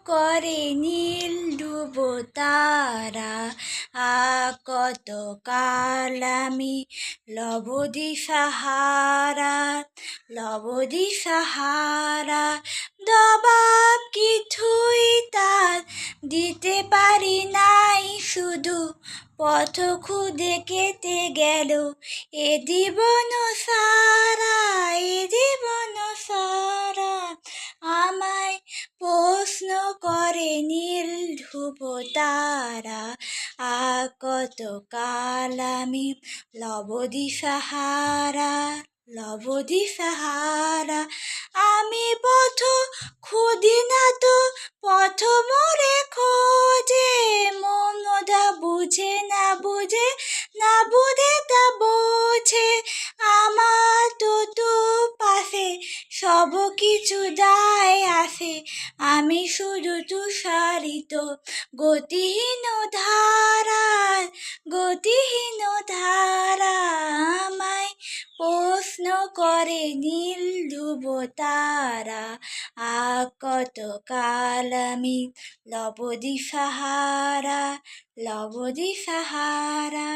করে নীল ডুবো তারা। কত কাল আমি লব দিশাহারা, লব দিশাহারা। জবাব কিছুই তার দিতে পারি নাই, শুধু পথ খুদে কেটে গেল এ জীবন সারা, এ জীবন সারা। আমায় প্রশ্ন করে নীল ধ্রুব তারা। কত কাল আমি লব দিশাহারা, লব দিশাহারা। আমি পথ খুঁজি না তো, পথ মোরে খোঁজে। মনটা বুঝে না বুঝে, না বুঝে তা বোঝে। আমার তো পাশে সব কিছু যায় আসে, আমি শুধু তুষারিত গতিহীন ধারার, গতিহীন ধারা। আমায় প্রশ্ন করে নীল ধ্রুব তারা। কত কাল আমি লব দিশাহারা, লব দিশাহারা।